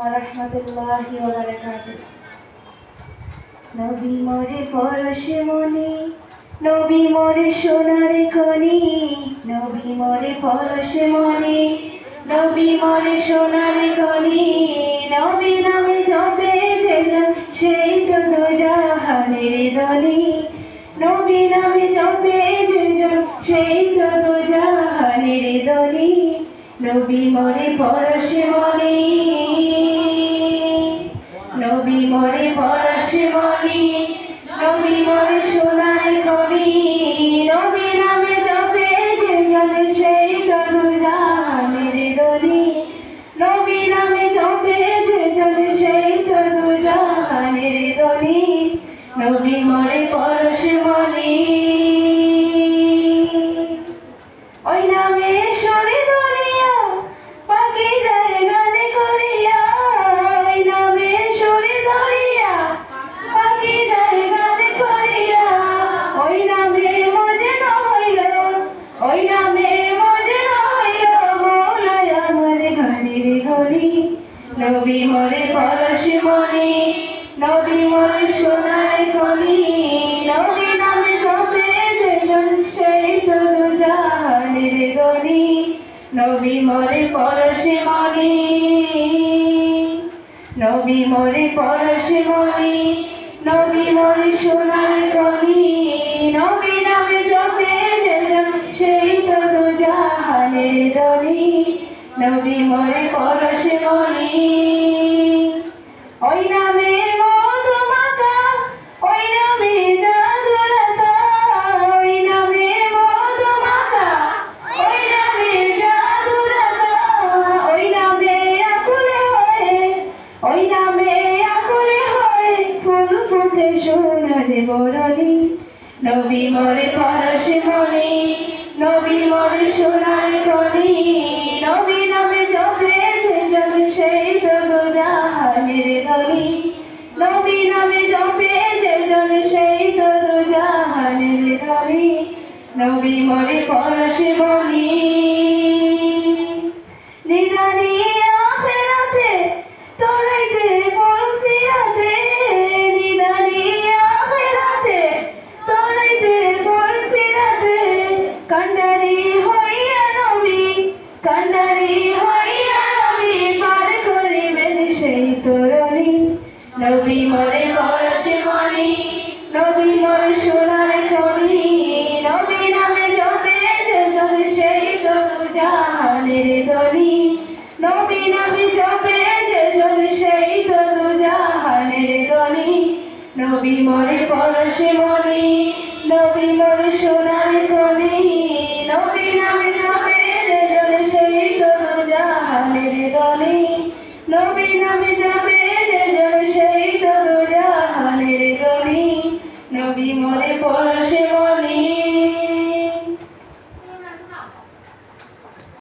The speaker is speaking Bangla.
ওয়া রাহমাতুল্লাহি ওয়া বারাকাতুহু। নবী মোরে পরশে মনি, নবী মোরে সোনার খনি, নবী মোরে পরশে মনি, নবী মোরে সোনার খনি, নবী নামে জপে যে জন সেই তো দোজাহানের ধনী, নবী নামে জপে যে জন সেই তো দোজাহানের ধনী, নবী মোরে পরশে মনি, নবী মোরে পরশে মনি, নবী মোরে সোনার খনি, নবী নামে জপে যে জন সেই তো দোজাহানের ধনী, নবী নামে জপে যে জন সেই তো দোজাহানের ধনী, নবী মোরে পরশে মনি। ওই নামে সরে দরিয়া পাখি যায় গানে করিয়া, ওই নামে সরে দরিয়া পাখি যায় গানে করিয়া, ওই নামে মজনু হইল, ওই নামে মজনু হইল মৌলাই আমার ঘরের ঘড়ি, নবী মোরে পরশে মনি, নবী মোরে সোনার খনি, নবী নামে জপে যে জন সেই তো দোজাহানের ধনী, নবী মোরে পরশে মনি, নবী মোরে পরশে মনি, নবী মোরে সোনার খনি, নবী নামে জপে যে জন সেই তো দোজাহানের ধনী, নবী মোরে পরশে মনি। ওই নামে মধু মাখা, ওই নামে জাদু রাখা, ওই নামে মধু মাখা, ওই নামে জাদু রাখা, ওই নামে আকুলে হয়ে, ওই নামে আকুলে হয়ে ফুল ফুটে সোনার বরণী, নবী মোরে পরশে মনি, নবী মোরে সোনার খনি, নবী নামে জপে যে জন সেই তো দোজাহানের ধনী, নবী নামে জপে যে জন সেই তো দোজাহানের ধনী, নবী মোরে পরশে মনি। নিদানি আখিরাতে তোরাইতে ফুলসিরাতে, নিদানি আখিরাতে তোরাইতে ফুলসিরাতে, কান্ডারি হইয়া নবী, কান্ডারি হইয়া নবী পার করিবেন সেই তরণী, নবী মোরে পরশে মনি, নবী মোরে সোনার খনি, নবী নামে জপে যে জন সেই তো দোজাহানের ধনী, নবী নামে জপে যে জন সেই তো দোজাহানের ধনী, নবী মোরে পরশে মনি, নবী মোরে সোনার খনি, নবী নামে জপে যে জন সেই তো দোজাহানের ধনী, নবী নামে